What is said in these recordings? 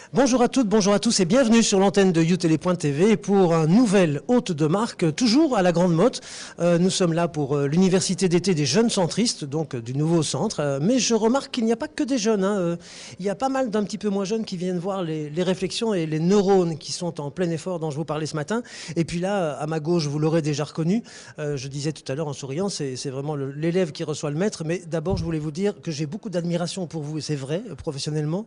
Bonjour à toutes, bonjour à tous et bienvenue sur l'antenne de youtélé.tv pour un nouvel hôte de marque, toujours à la Grande Motte. Nous sommes là pour l'université d'été des jeunes centristes, donc du nouveau centre. Mais je remarque qu'il n'y a pas que des jeunes. Il y a pas mal d'un petit peu moins jeunes qui viennent voir les réflexions et les neurones qui sont en plein effort dont je vous parlais ce matin. Et puis là, à ma gauche, vous l'aurez déjà reconnu. Je disais tout à l'heure en souriant, c'est vraiment l'élève qui reçoit le maître. Mais d'abord, je voulais vous dire que j'ai beaucoup d'admiration pour vous, et c'est vrai, professionnellement.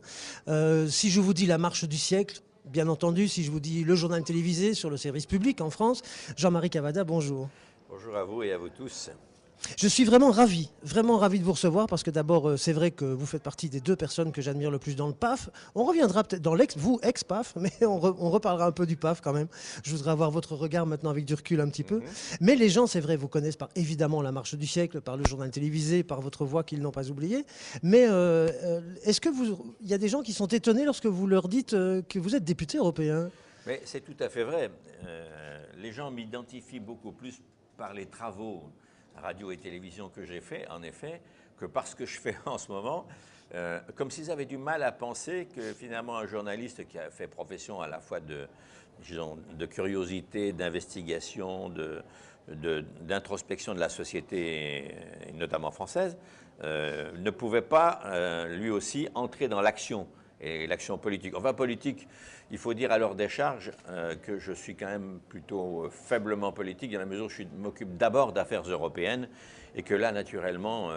Si je vous dis la marche du siècle, bien entendu, si je vous dis le journal télévisé sur le service public en France, Jean-Marie Cavada, bonjour. Bonjour à vous et à vous tous. Je suis vraiment ravi de vous recevoir parce que d'abord, c'est vrai que vous faites partie des deux personnes que j'admire le plus dans le PAF. On reviendra peut-être dans vous, ex-PAF, mais on reparlera un peu du PAF quand même. Je voudrais avoir votre regard maintenant avec du recul un petit peu. Mais les gens, c'est vrai, vous connaissent par évidemment la marche du siècle, par le journal télévisé, par votre voix qu'ils n'ont pas oubliée. Mais est-ce que il y a des gens qui sont étonnés lorsque vous leur dites que vous êtes député européen? Mais c'est tout à fait vrai. Les gens m'identifient beaucoup plus par les travaux radio et télévision que j'ai fait, en effet, que par ce que je fais en ce moment. Comme s'ils avaient du mal à penser que finalement un journaliste qui a fait profession à la fois de curiosité, d'investigation, d'introspection de la société, notamment française, ne pouvait pas lui aussi entrer dans l'action. Et l'action politique. Enfin, politique, il faut dire à leur décharge que je suis quand même plutôt faiblement politique, dans la mesure où je m'occupe d'abord d'affaires européennes et que là, naturellement,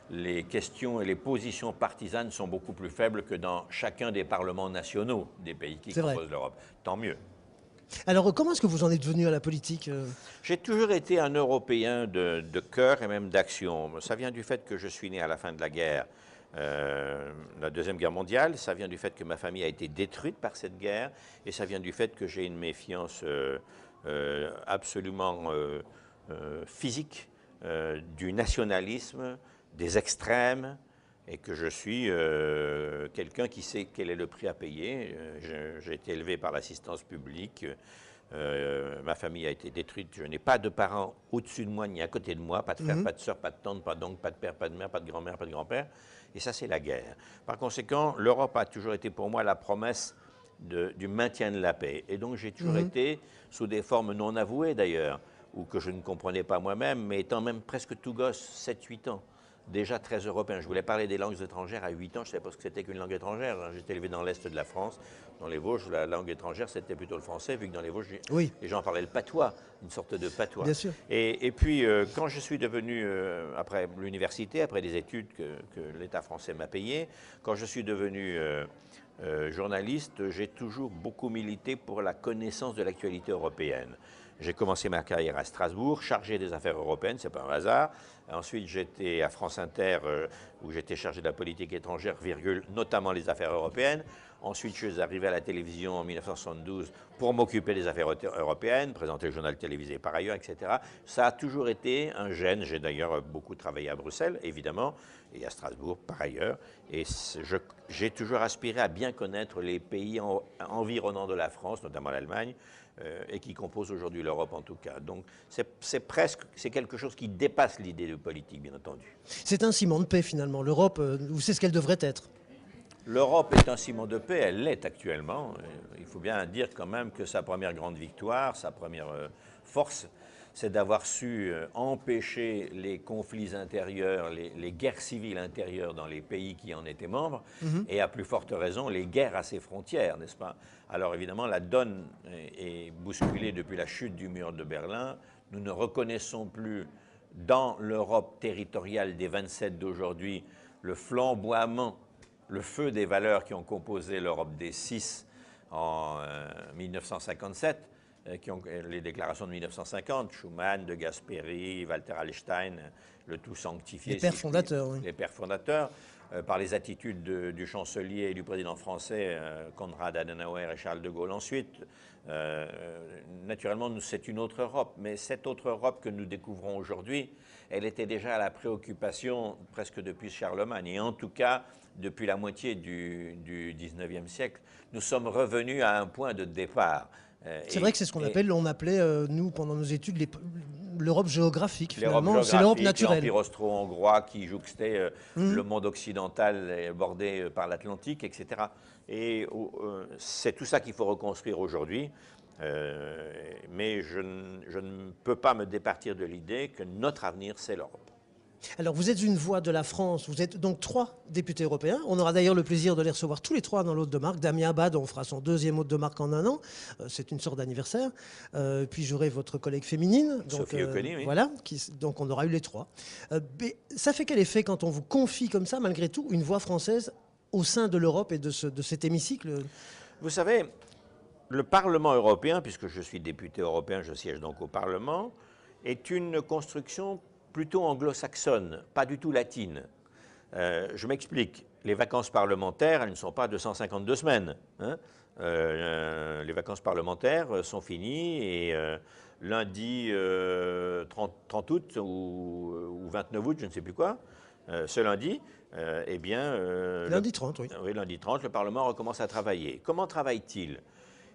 les questions et les positions partisanes sont beaucoup plus faibles que dans chacun des parlements nationaux des pays qui composent l'Europe. Tant mieux. Alors, comment est-ce que vous en êtes venu à la politique? J'ai toujours été un Européen de cœur et même d'action. Ça vient du fait que je suis né à la fin de la guerre. La Deuxième Guerre mondiale, ça vient du fait que ma famille a été détruite par cette guerre et ça vient du fait que j'ai une méfiance absolument physique du nationalisme, des extrêmes et que je suis quelqu'un qui sait quel est le prix à payer. J'ai été élevé par l'assistance publique. Ma famille a été détruite. Je n'ai pas de parents au-dessus de moi ni à côté de moi. Pas de frère, pas de soeur, pas de tante, pas d'oncle, pas de père, pas de mère, pas de grand-mère, pas de grand-père. Et ça, c'est la guerre. Par conséquent, l'Europe a toujours été pour moi la promesse du maintien de la paix. Et donc, j'ai toujours été, sous des formes non avouées d'ailleurs, ou que je ne comprenais pas moi-même, mais étant même presque tout gosse, 7-8 ans, déjà très européen. Je voulais parler des langues étrangères à 8 ans, je ne savais pas ce que c'était qu'une langue étrangère. J'étais élevé dans l'Est de la France, dans les Vosges, la langue étrangère c'était plutôt le français, vu que dans les Vosges, les gens parlaient le patois, une sorte de patois. Bien sûr. Et puis, quand je suis devenu, après l'université, après des études que l'État français m'a payées, quand je suis devenu journaliste, j'ai toujours beaucoup milité pour la connaissance de l'actualité européenne. J'ai commencé ma carrière à Strasbourg, chargé des affaires européennes, c'est pas un hasard. Ensuite, j'étais à France Inter, où j'étais chargé de la politique étrangère, virgule, notamment les affaires européennes. Ensuite, je suis arrivé à la télévision en 1972 pour m'occuper des affaires européennes, présenter le journal télévisé par ailleurs, etc. Ça a toujours été un gène. J'ai d'ailleurs beaucoup travaillé à Bruxelles, évidemment, et à Strasbourg par ailleurs. Et j'ai toujours aspiré à bien connaître les pays environnants de la France, notamment l'Allemagne, et qui composent aujourd'hui l'Europe en tout cas. Donc c'est quelque chose qui dépasse l'idée de politique, bien entendu. C'est un ciment de paix finalement. L'Europe, c'est ce qu'elle devrait être. L'Europe est un ciment de paix, elle l'est actuellement. Il faut bien dire quand même que sa première grande victoire, sa première force, c'est d'avoir su empêcher les conflits intérieurs, les guerres civiles intérieures dans les pays qui en étaient membres, et à plus forte raison, les guerres à ses frontières, n'est-ce pas? Alors évidemment, la donne est bousculée depuis la chute du mur de Berlin. Nous ne reconnaissons plus dans l'Europe territoriale des 27 d'aujourd'hui le flamboiement, le feu des valeurs qui ont composé l'Europe des 6 en 1957, les déclarations de 1950, Schuman, de Gasperi, Walter Hallstein, le tout sanctifié. Les pères fondateurs, oui. Les pères fondateurs, par les attitudes du chancelier et du président français, Konrad Adenauer et Charles de Gaulle. Ensuite, naturellement, c'est une autre Europe, mais cette autre Europe que nous découvrons aujourd'hui, elle était déjà à la préoccupation presque depuis Charlemagne, et en tout cas depuis la moitié du 19e siècle. Nous sommes revenus à un point de départ. C'est vrai que c'est ce qu'on appelait, nous, pendant nos études, l'Europe géographique, L'Europe finalement. C'est l'Europe géographique, naturelle. l'Empire austro-hongrois qui jouxtait le monde occidental bordé par l'Atlantique, etc. Et c'est tout ça qu'il faut reconstruire aujourd'hui. Mais je ne peux pas me départir de l'idée que notre avenir, c'est l'Europe. Alors, vous êtes une voix de la France. Vous êtes donc 3 députés européens. On aura d'ailleurs le plaisir de les recevoir tous les 3 dans l'hôte de marque. Damien Abad, on fera son 2e hôte de marque en un an. C'est une sorte d'anniversaire. Puis j'aurai votre collègue féminine. Donc, Sophie Oconi, oui. Voilà. Donc on aura eu les 3. Mais ça fait quel effet quand on vous confie comme ça, malgré tout, une voix française au sein de l'Europe et de cet hémicycle? Vous savez, le Parlement européen, puisque je suis député européen, je siège donc au Parlement, est une construction plutôt anglo-saxonne, pas du tout latine. Je m'explique. Les vacances parlementaires, elles ne sont pas de 152 semaines. Hein. Les vacances parlementaires sont finies et lundi 30 août ou 29 août, je ne sais plus quoi, ce lundi, eh bien... lundi 30, oui. Oui, lundi 30, le Parlement recommence à travailler. Comment travaille-t-il?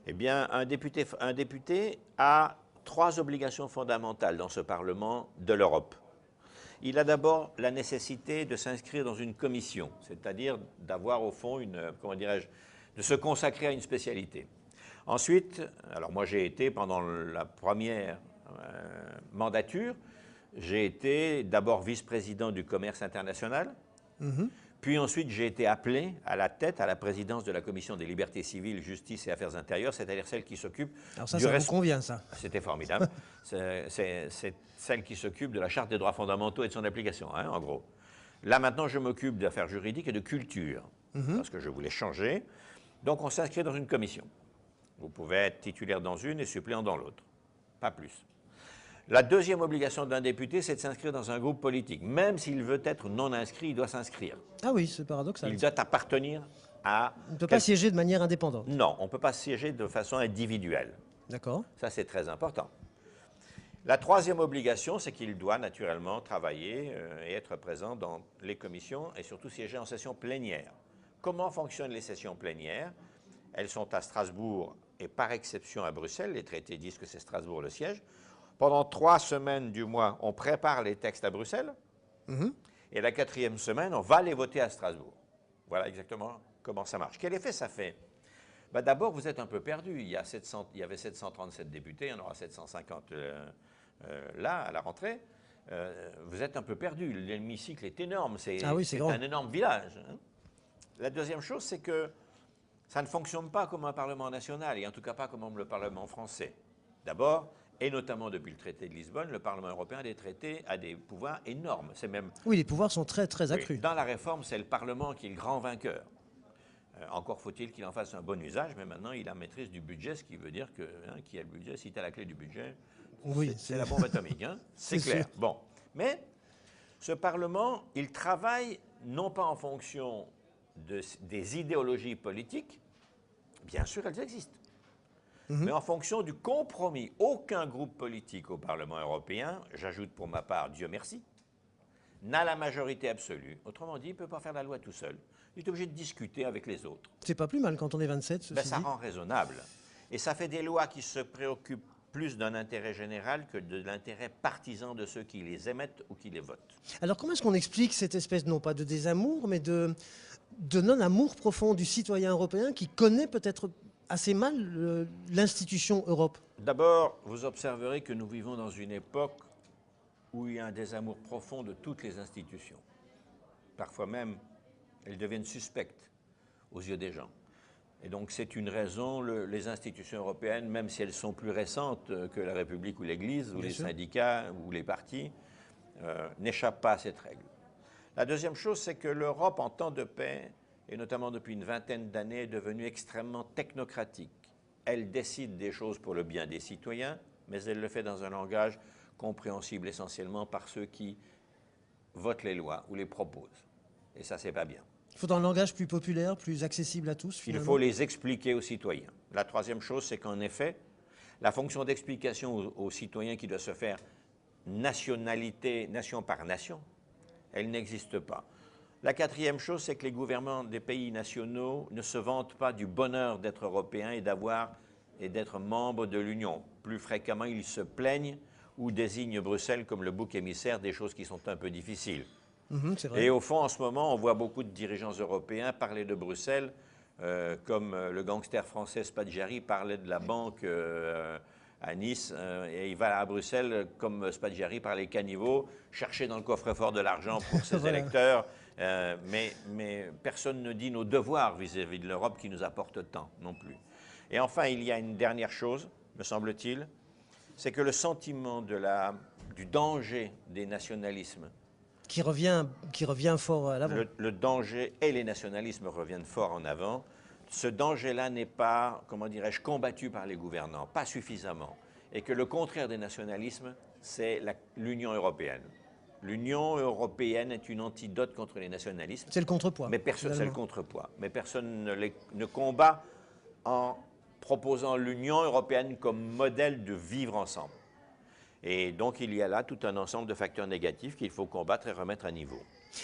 Eh bien, un député a 3 obligations fondamentales dans ce Parlement de l'Europe. Il a d'abord la nécessité de s'inscrire dans une commission, c'est-à-dire d'avoir au fond de se consacrer à une spécialité. Ensuite, alors moi j'ai été pendant la première mandature, j'ai été d'abord vice-président du commerce international, puis ensuite j'ai été appelé à la présidence de la commission des libertés civiles, justice et affaires intérieures, c'est-à-dire celle qui s'occupe du ça vous convient, ça? C'était formidable. C'est celle qui s'occupe de la Charte des droits fondamentaux et de son application, hein, en gros. Là, maintenant, je m'occupe d'affaires juridiques et de culture, parce que je voulais changer. Donc, on s'inscrit dans une commission. Vous pouvez être titulaire dans une et suppléant dans l'autre. Pas plus. La deuxième obligation d'un député, c'est de s'inscrire dans un groupe politique. Même s'il veut être non inscrit, il doit s'inscrire. Ah oui, c'est paradoxal. Il doit appartenir à... On ne peut pas siéger de manière indépendante. Non, on ne peut pas siéger de façon individuelle. D'accord. Ça, c'est très important. La troisième obligation, c'est qu'il doit naturellement travailler et être présent dans les commissions et surtout siéger en session plénière. Comment fonctionnent les sessions plénières? Elles sont à Strasbourg et par exception à Bruxelles. Les traités disent que c'est Strasbourg le siège. Pendant 3 semaines du mois, on prépare les textes à Bruxelles. Et la 4e semaine, on va les voter à Strasbourg. Voilà exactement comment ça marche. Quel effet ça fait? Ben d'abord, vous êtes un peu perdu. Il y avait 737 députés, il y en aura 750 là, à la rentrée. Vous êtes un peu perdu. L'hémicycle est énorme. C'est un énorme village. Hein. La deuxième chose, c'est que ça ne fonctionne pas comme un Parlement national, et en tout cas pas comme le Parlement français. D'abord, et notamment depuis le traité de Lisbonne, le Parlement européen a des pouvoirs énormes. Même, oui, les pouvoirs sont très, très accrus. Oui, dans la réforme, c'est le Parlement qui est le grand vainqueur. Encore faut-il qu'il en fasse un bon usage, mais maintenant il a maîtrise du budget, ce qui veut dire que qui a le budget, si tu as la clé du budget, oui, c'est la bombe atomique. Hein, c'est clair. Sûr. Bon. Mais ce Parlement, il travaille non pas en fonction des idéologies politiques, bien sûr elles existent, mais en fonction du compromis. Aucun groupe politique au Parlement européen, j'ajoute pour ma part, Dieu merci, n'a la majorité absolue. Autrement dit, il ne peut pas faire la loi tout seul. Il est obligé de discuter avec les autres. C'est pas plus mal quand on est 27, ben, ça rend raisonnable. Et ça fait des lois qui se préoccupent plus d'un intérêt général que de l'intérêt partisan de ceux qui les émettent ou qui les votent. Alors comment est-ce qu'on explique cette espèce, non pas de désamour, mais de non-amour profond du citoyen européen qui connaît peut-être assez mal l'institution Europe? D'abord, vous observerez que nous vivons dans une époque où il y a un désamour profond de toutes les institutions. Parfois même, elles deviennent suspectes aux yeux des gens. Et donc c'est une raison, les institutions européennes, même si elles sont plus récentes que la République ou l'Église, ou les syndicats, ou les partis, n'échappent pas à cette règle. La deuxième chose, c'est que l'Europe, en temps de paix, et notamment depuis une vingtaine d'années, est devenue extrêmement technocratique. Elle décide des choses pour le bien des citoyens, mais elle le fait dans un langage compréhensible essentiellement par ceux qui votent les lois ou les proposent. Et ça, c'est pas bien. Il faut un langage plus populaire, plus accessible à tous, finalement. Il faut les expliquer aux citoyens. La troisième chose, c'est qu'en effet, la fonction d'explication aux citoyens qui doit se faire nationalité, nation par nation, elle n'existe pas. La quatrième chose, c'est que les gouvernements des pays nationaux ne se vantent pas du bonheur d'être européens et d'être membres de l'Union. Plus fréquemment, ils se plaignent ou désigne Bruxelles comme le bouc émissaire des choses qui sont un peu difficiles. C'est vrai. Et au fond, en ce moment, on voit beaucoup de dirigeants européens parler de Bruxelles comme le gangster français Spaggiari parlait de la banque à Nice, et il va à Bruxelles comme Spaggiari par les caniveaux, chercher dans le coffre-fort de l'argent pour ses Voilà. électeurs, mais personne ne dit nos devoirs vis-à-vis de l'Europe qui nous apporte tant non plus. Et enfin, il y a une dernière chose, me semble-t-il, c'est que le sentiment du danger des nationalismes, Qui revient fort à l'avant. le danger et les nationalismes reviennent fort en avant. Ce danger-là n'est pas, comment dirais-je, combattu par les gouvernants, pas suffisamment. Et que le contraire des nationalismes, c'est l'Union européenne. L'Union européenne est une antidote contre les nationalismes. C'est le contrepoids. Mais personne, c'est le contrepoids. Mais personne ne combat en proposant l'Union européenne comme modèle de vivre ensemble. Et donc, il y a là tout un ensemble de facteurs négatifs qu'il faut combattre et remettre à niveau.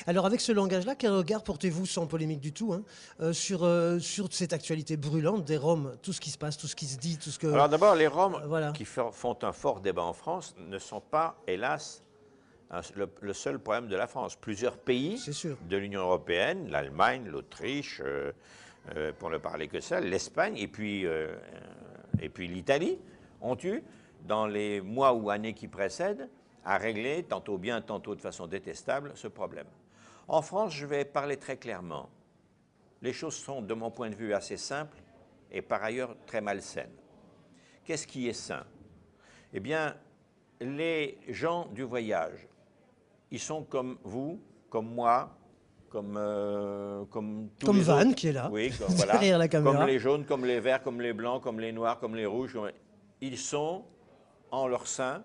Alors avec ce langage-là, quel regard portez-vous, sans polémique du tout, sur cette actualité brûlante des Roms, tout ce qui se passe, tout ce qui se dit, tout ce que... Alors d'abord, les Roms voilà. qui font un fort débat en France ne sont pas, hélas, le seul problème de la France. Plusieurs pays de l'Union européenne, l'Allemagne, l'Autriche, pour ne parler que ça, l'Espagne et puis l'Italie, ont eu, dans les mois ou années qui précèdent, à régler, tantôt bien, tantôt de façon détestable, ce problème. En France, je vais parler très clairement. Les choses sont, de mon point de vue, assez simples et par ailleurs très malsaines. Qu'est-ce qui est sain? Eh bien, les gens du voyage, ils sont comme vous, comme moi, comme tous les Van, autres. qui est là, oui, voilà, derrière la caméra. Comme les jaunes, comme les verts, comme les blancs, comme les noirs, comme les rouges. Ils sont, en leur sein,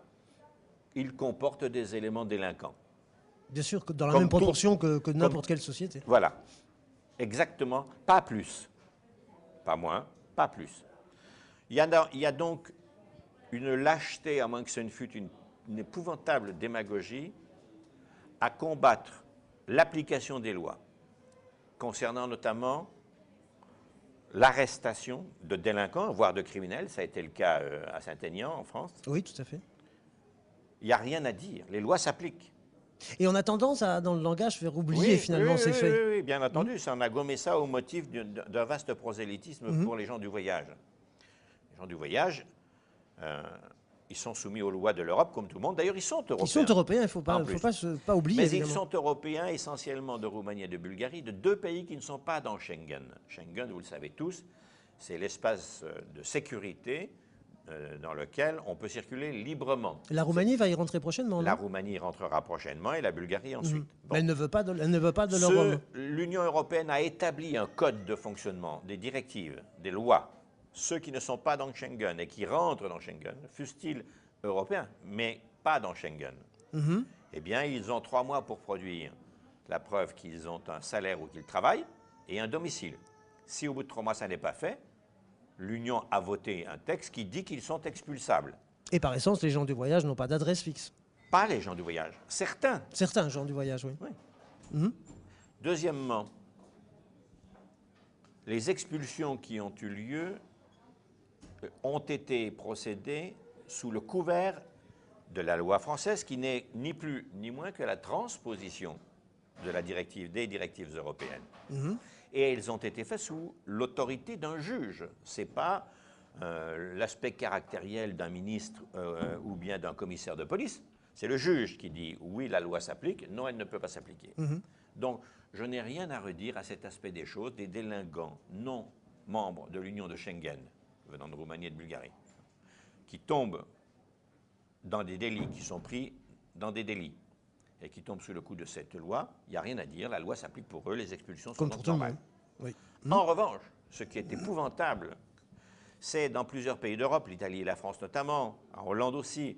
ils comportent des éléments délinquants. Bien sûr, dans la même proportion que n'importe quelle société. Voilà, exactement, pas plus, pas moins, pas plus. Il y a donc une lâcheté, à moins que ce ne fût une épouvantable démagogie, à combattre l'application des lois, concernant notamment l'arrestation de délinquants, voire de criminels. Ça a été le cas à Saint-Aignan, en France. Oui, tout à fait. Il n'y a rien à dire. Les lois s'appliquent. Et on a tendance, dans le langage, faire oublier finalement ces faits. Oui, bien entendu. On a gommé ça au motif d'un vaste prosélytisme pour les gens du voyage. Les gens du voyage, ils sont soumis aux lois de l'Europe, comme tout le monde. D'ailleurs, ils sont européens. Ils sont européens, il ne faut pas oublier. Mais évidemment. ils sont européens essentiellement de Roumanie et de Bulgarie, de deux pays qui ne sont pas dans Schengen. Schengen, vous le savez tous, c'est l'espace de sécurité dans lequel on peut circuler librement. La Roumanie va y rentrer prochainement, non? La Roumanie y rentrera prochainement et la Bulgarie ensuite. Bon. Elle ne veut pas de l'Europe. L'Union européenne a établi un code de fonctionnement, des directives, des lois. Ceux qui ne sont pas dans Schengen et qui rentrent dans Schengen, fussent-ils européens, mais pas dans Schengen, eh bien, ils ont 3 mois pour produire la preuve qu'ils ont un salaire ou qu'ils travaillent et un domicile. Si au bout de 3 mois, ça n'est pas fait, l'Union a voté un texte qui dit qu'ils sont expulsables. Et par essence, les gens du voyage n'ont pas d'adresse fixe. Pas les gens du voyage, certains. Certains gens du voyage, oui. Deuxièmement, les expulsions qui ont eu lieu ont été procédées sous le couvert de la loi française, qui n'est ni plus ni moins que la transposition de des directives européennes. Et elles ont été faites sous l'autorité d'un juge. Ce n'est pas l'aspect caractériel d'un ministre ou bien d'un commissaire de police. C'est le juge qui dit oui, la loi s'applique, non, elle ne peut pas s'appliquer. Donc, je n'ai rien à redire à cet aspect des choses, des délinquants non membres de l'Union de Schengen, venant de Roumanie et de Bulgarie, qui tombent dans des délits, qui sont pris dans des délits, et qui tombent sous le coup de cette loi. Il n'y a rien à dire, la loi s'applique pour eux, les expulsions sont normales. Oui. En revanche, ce qui est épouvantable, c'est dans plusieurs pays d'Europe, l'Italie et la France notamment, en Hollande aussi,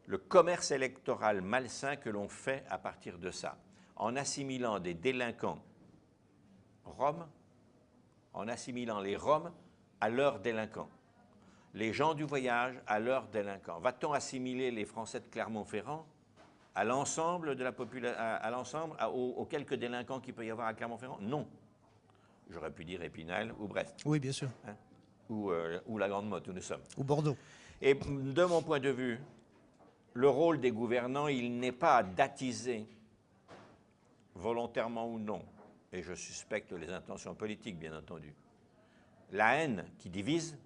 le commerce électoral malsain que l'on fait à partir de ça, en assimilant des délinquants roms, en assimilant les Roms à leurs délinquants, les gens du voyage à leurs délinquants. Va-t-on assimiler les Français de Clermont-Ferrand à l'ensemble de la population, aux quelques délinquants qu'il peut y avoir à Clermont-Ferrand? Non. J'aurais pu dire Épinal ou Brest. Oui, bien sûr. Hein, ou la Grande Motte, où nous sommes. Ou Bordeaux. Et de mon point de vue, le rôle des gouvernants, il n'est pas d'attiser, volontairement ou non, et je suspecte les intentions politiques, bien entendu, la haine qui divise,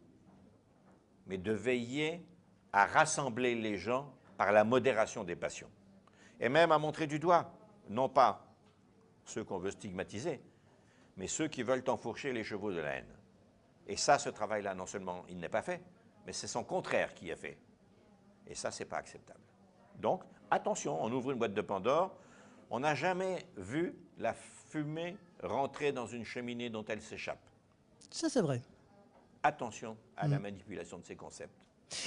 mais de veiller à rassembler les gens par la modération des passions. Et même à montrer du doigt, non pas ceux qu'on veut stigmatiser, mais ceux qui veulent enfourcher les chevaux de la haine. Et ça, ce travail-là, non seulement il n'est pas fait, mais c'est son contraire qui est fait. Et ça, c'est pas acceptable. Donc, attention, on ouvre une boîte de Pandore, on n'a jamais vu la fumée rentrer dans une cheminée dont elle s'échappe. Ça, c'est vrai. Attention à la manipulation de ces concepts.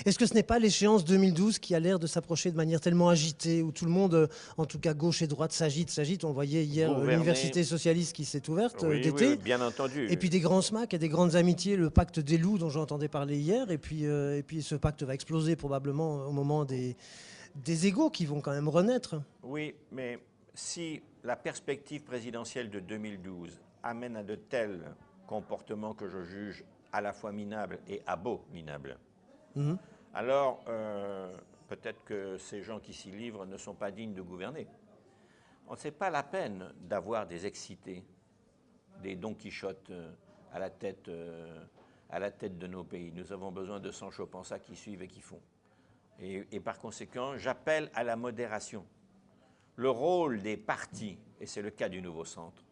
Est-ce que ce n'est pas l'échéance 2012 qui a l'air de s'approcher de manière tellement agitée, où tout le monde, en tout cas gauche et droite, s'agite? On voyait hier l'université socialiste qui s'est ouverte d'été. Oui, bien entendu. Et puis des grands SMAC et des grandes amitiés, le pacte des loups dont j'entendais parler hier. Et puis ce pacte va exploser probablement au moment des égos qui vont quand même renaître. Oui, mais si la perspective présidentielle de 2012 amène à de tels comportements que je juge à la fois minables et abominables, alors peut-être que ces gens qui s'y livrent ne sont pas dignes de gouverner. Ce n'est pas la peine d'avoir des excités, des Don Quichotte à la tête de nos pays. Nous avons besoin de Sancho Panza qui suivent et qui font. Et par conséquent, j'appelle à la modération. Le rôle des partis, et c'est le cas du Nouveau Centre,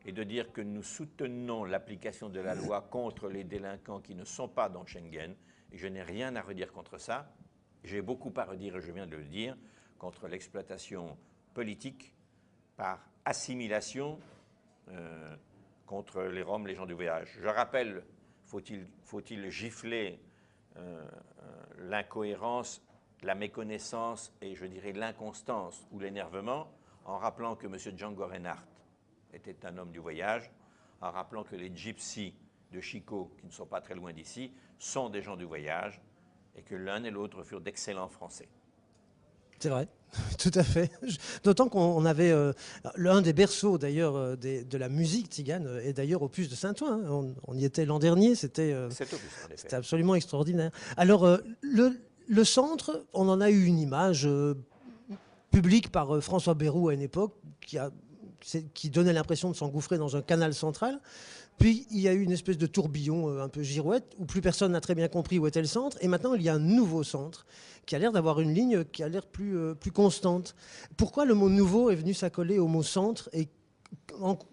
est de dire que nous soutenons l'application de la loi contre les délinquants qui ne sont pas dans Schengen, et je n'ai rien à redire contre ça. J'ai beaucoup à redire, et je viens de le dire, contre l'exploitation politique par assimilation contre les Roms, les gens du voyage. Je rappelle, faut-il gifler l'incohérence, la méconnaissance et je dirais l'inconstance ou l'énervement en rappelant que M. Django Reinhardt était un homme du voyage, en rappelant que les gypsies de Chico, qui ne sont pas très loin d'ici, sont des gens du voyage et que l'un et l'autre furent d'excellents Français. C'est vrai, tout à fait. D'autant qu'on avait l'un des berceaux d'ailleurs de la musique tzigane et d'ailleurs au Puce de Saint-Ouen. On y était l'an dernier, c'était absolument extraordinaire. Alors le centre, on en a eu une image publique par François Bayrou à une époque qui donnait l'impression de s'engouffrer dans un canal central. Puis il y a eu une espèce de tourbillon un peu girouette où plus personne n'a très bien compris où était le centre. Et maintenant, il y a un nouveau centre qui a l'air d'avoir une ligne qui a l'air plus constante. Pourquoi le mot « nouveau » est venu s'accoler au mot « centre » et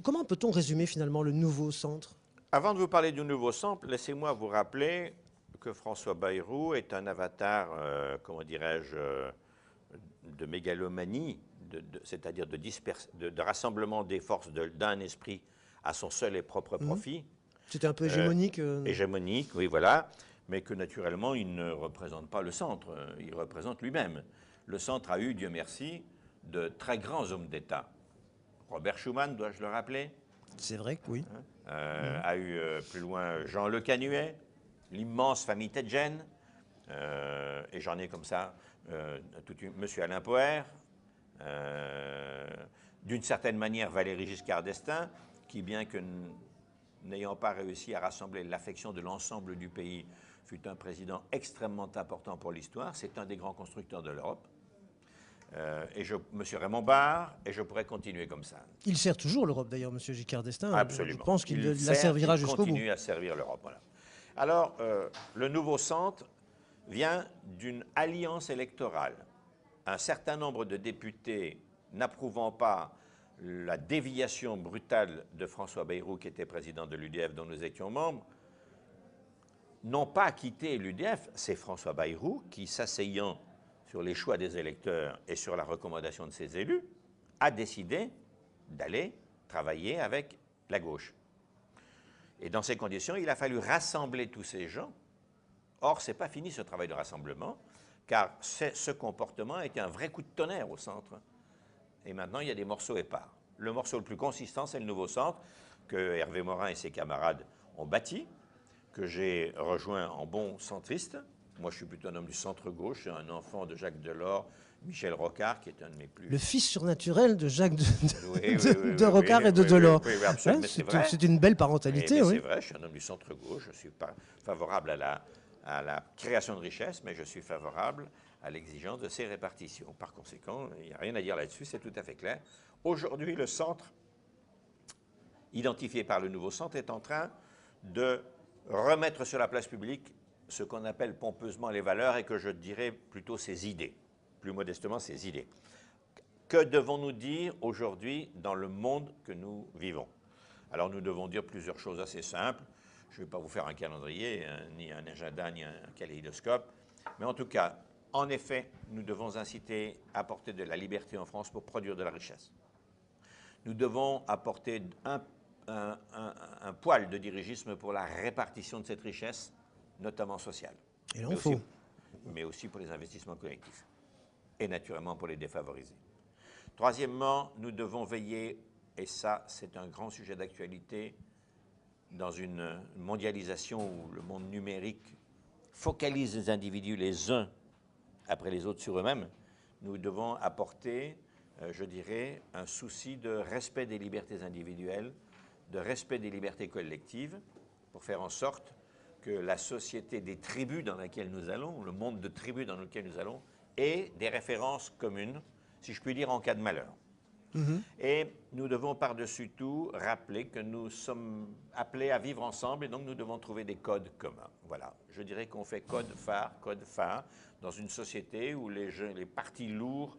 comment peut-on résumer finalement le nouveau centre? Avant de vous parler du nouveau centre, laissez-moi vous rappeler que François Bayrou est un avatar, comment dirais-je, de mégalomanie, c'est-à-dire de rassemblement des forces d'un esprit à son seul et propre profit. C'était un peu hégémonique. Hégémonique, oui, voilà, mais que naturellement, il ne représente pas le centre, il représente lui-même. Le centre a eu, Dieu merci, de très grands hommes d'État. Robert Schuman, dois-je le rappeler? C'est vrai que oui. A eu plus loin Jean Le Canuet, l'immense famille Tedjen, et j'en ai comme ça, Monsieur Alain Poher, d'une certaine manière Valéry Giscard d'Estaing, qui, bien que n'ayant pas réussi à rassembler l'affection de l'ensemble du pays, fut un président extrêmement important pour l'histoire. C'est un des grands constructeurs de l'Europe. Monsieur Raymond Barre, et je pourrais continuer comme ça. Il sert toujours l'Europe, d'ailleurs, Monsieur Giscard d'Estaing. Absolument. Je pense qu'il la servira jusqu'au bout. Il continue à servir l'Europe, voilà. Alors, le nouveau centre vient d'une alliance électorale. Un certain nombre de députés n'approuvant pas la déviation brutale de François Bayrou, qui était président de l'UDF, dont nous étions membres, n'ont pas quitté l'UDF. C'est François Bayrou qui, s'asseyant sur les choix des électeurs et sur la recommandation de ses élus, a décidé d'aller travailler avec la gauche. Et dans ces conditions, il a fallu rassembler tous ces gens. Or, ce n'est pas fini ce travail de rassemblement, car ce comportement a été un vrai coup de tonnerre au centre. Et maintenant, il y a des morceaux épars. Le morceau le plus consistant, c'est le nouveau centre que Hervé Morin et ses camarades ont bâti, que j'ai rejoint en bon centriste. Moi, je suis plutôt un homme du centre-gauche, un enfant de Jacques Delors, Michel Rocard, qui est un de mes plus... Le fils surnaturel de Jacques de Rocard et de Delors. Oui, absolument, c'est une belle parentalité. C'est vrai, je suis un homme du centre-gauche, je suis pas favorable à à la création de richesses, mais je suis favorable à l'exigence de ces répartitions. Par conséquent, il n'y a rien à dire là-dessus, c'est tout à fait clair. Aujourd'hui, le centre, identifié par le nouveau centre, est en train de remettre sur la place publique ce qu'on appelle pompeusement les valeurs et que je dirais plutôt ses idées, plus modestement ses idées. Que devons-nous dire aujourd'hui dans le monde que nous vivons? Alors nous devons dire plusieurs choses assez simples. Je ne vais pas vous faire un calendrier, ni un agenda, ni un kaléidoscope, mais en tout cas, en effet, nous devons inciter à apporter de la liberté en France pour produire de la richesse. Nous devons apporter un poil de dirigisme pour la répartition de cette richesse, notamment sociale. Et l'en faut. Mais aussi pour les investissements collectifs. Et naturellement pour les défavorisés. Troisièmement, nous devons veiller, et ça c'est un grand sujet d'actualité, dans une mondialisation où le monde numérique focalise les individus les uns après les autres sur eux-mêmes, nous devons apporter, je dirais, un souci de respect des libertés individuelles, de respect des libertés collectives, pour faire en sorte que la société des tribus dans laquelle nous allons, le monde de tribus dans lequel nous allons, ait des références communes, si je puis dire, en cas de malheur. Et nous devons par-dessus tout rappeler que nous sommes appelés à vivre ensemble et donc nous devons trouver des codes communs. Voilà, je dirais qu'on fait code phare, dans une société où les partis lourds,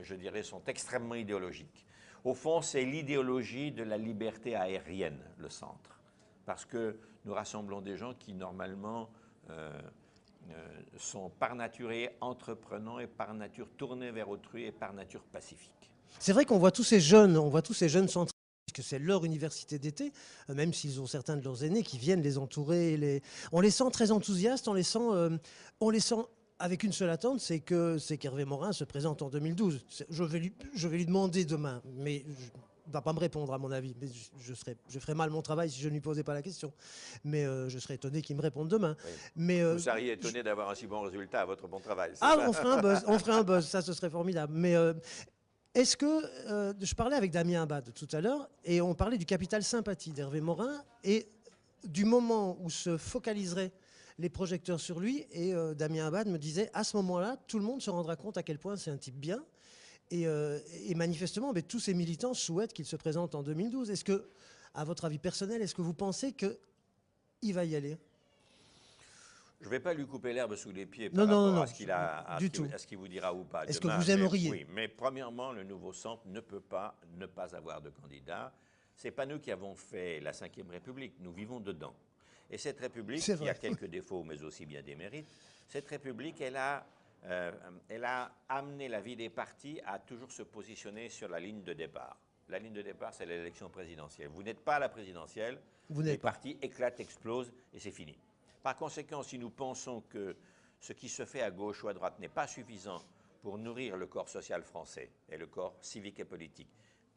je dirais, sont extrêmement idéologiques. Au fond, c'est l'idéologie de la liberté aérienne, le centre. Parce que nous rassemblons des gens qui, normalement, sont par nature entreprenants et par nature tournés vers autrui et par nature pacifiques. C'est vrai qu'on voit tous ces jeunes centristes, que c'est leur université d'été, même s'ils ont certains de leurs aînés qui viennent les entourer. On les sent très enthousiastes, on les sent avec une seule attente, c'est qu'Hervé Morin se présente en 2012. Je vais lui demander demain, mais il ne va pas me répondre à mon avis. Mais je ferais mal mon travail si je ne lui posais pas la question. Mais je serais étonné qu'il me réponde demain. Oui. Mais, vous seriez étonné d'avoir un si bon résultat à votre bon travail. Ah, ça on ferait un buzz, ça ce serait formidable. Mais est-ce que, je parlais avec Damien Abad tout à l'heure, et on parlait du capital sympathie d'Hervé Morin, et du moment où se focaliseraient les projecteurs sur lui, et Damien Abad me disait, à ce moment-là, tout le monde se rendra compte à quel point c'est un type bien, et manifestement, tous ces militants souhaitent qu'il se présente en 2012. Est-ce que, à votre avis personnel, est-ce que vous pensez qu'il va y aller ? Je ne vais pas lui couper l'herbe sous les pieds par rapport à ce qu'il vous dira ou pas. Est-ce que vous aimeriez ? Oui, mais premièrement, le nouveau centre ne peut pas ne pas avoir de candidat. Ce n'est pas nous qui avons fait la Ve République, nous vivons dedans. Et cette République, qui a quelques défauts, mais aussi bien des mérites, cette République, elle a amené la vie des partis à toujours se positionner sur la ligne de départ. La ligne de départ, c'est l'élection présidentielle. Vous n'êtes pas à la présidentielle, les partis éclatent, explosent, et c'est fini. Par conséquent, si nous pensons que ce qui se fait à gauche ou à droite n'est pas suffisant pour nourrir le corps social français et le corps civique et politique,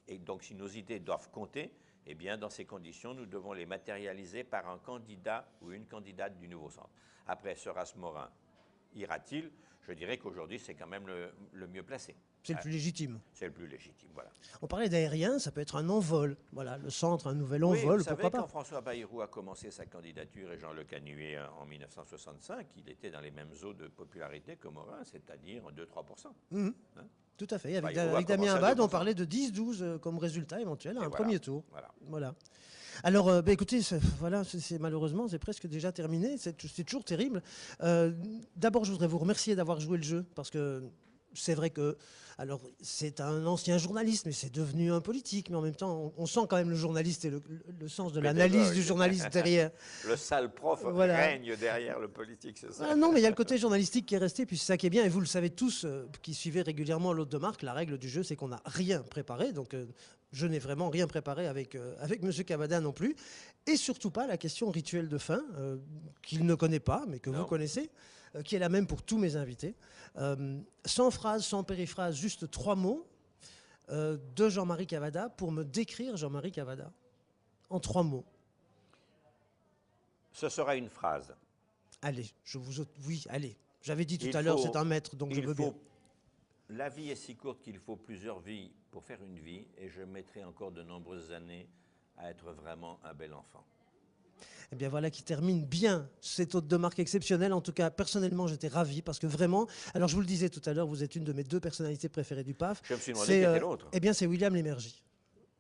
et donc si nos idées doivent compter, eh bien dans ces conditions, nous devons les matérialiser par un candidat ou une candidate du nouveau centre. Après, sera-ce Morin, ira-t-il? Je dirais qu'aujourd'hui, c'est quand même le mieux placé. C'est le plus légitime. C'est le plus légitime, voilà. On parlait d'aérien, ça peut être un envol. Voilà, le centre, un nouvel envol, vous pourquoi savez, pas. quand François Bayrou a commencé sa candidature et Jean Le Canuet en 1965, il était dans les mêmes eaux de popularité que Morin, c'est-à-dire 2-3%. Hein? Tout à fait. Avec Damien Abad, on parlait de 10-12 comme résultat éventuel à un premier tour. Voilà. Alors, écoutez, malheureusement, c'est presque déjà terminé. C'est toujours terrible. D'abord, je voudrais vous remercier d'avoir joué le jeu, parce que c'est vrai que, alors, c'est un ancien journaliste, mais c'est devenu un politique. Mais en même temps, on sent quand même le journaliste et le sens de l'analyse du journaliste derrière. Le sale prof règne derrière le politique, c'est ça? Ah non, mais il y a le côté journalistique qui est resté, puis c'est ça qui est bien. Et vous le savez tous, qui suivez régulièrement l'hôte de marque, la règle du jeu, c'est qu'on n'a rien préparé. Donc, je n'ai vraiment rien préparé avec M. Cavada non plus. Et surtout pas la question rituelle de fin, qu'il ne connaît pas, mais que vous connaissez, qui est la même pour tous mes invités. Sans phrase, sans périphrase, juste 3 mots de Jean-Marie Cavada pour me décrire Jean-Marie Cavada. En 3 mots. Ce sera une phrase. Allez, oui, allez. J'avais dit tout à l'heure, c'est un maître, donc je veux bien. La vie est si courte qu'il faut plusieurs vies pour faire une vie, et je mettrai encore de nombreuses années à être vraiment un bel enfant. Et bien voilà qui termine bien cette hôte de marque exceptionnelle. En tout cas, personnellement, j'étais ravi parce que vraiment, alors je vous le disais tout à l'heure, vous êtes une de mes 2 personnalités préférées du PAF. Je me suis demandé qui était l'autre. Eh bien, c'est William Lémergie.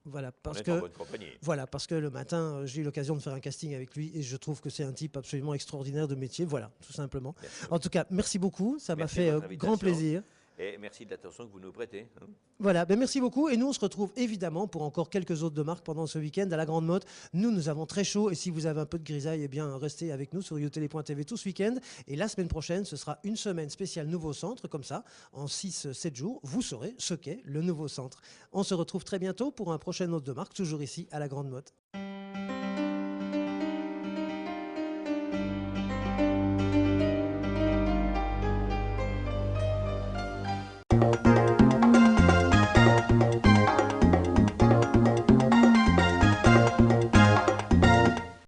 Voilà, On parce est en que bonne compagnie. voilà, parce que le matin, j'ai eu l'occasion de faire un casting avec lui et je trouve que c'est un type absolument extraordinaire de métier. Voilà, tout simplement. En tout cas, merci beaucoup. Ça m'a Merci fait de votre grand invitation. plaisir. Et merci de l'attention que vous nous prêtez. Hein. Voilà, ben merci beaucoup. Et nous, on se retrouve évidemment pour encore quelques autres de marques pendant ce week-end à la Grande Motte. Nous avons très chaud. Et si vous avez un peu de grisaille, eh bien, restez avec nous sur youtélé.tv tout ce week-end. Et la semaine prochaine, ce sera une semaine spéciale Nouveau Centre. Comme ça, en 6-7 jours, vous saurez ce qu'est le Nouveau Centre. On se retrouve très bientôt pour un prochain hôte de marque, toujours ici à la Grande Motte.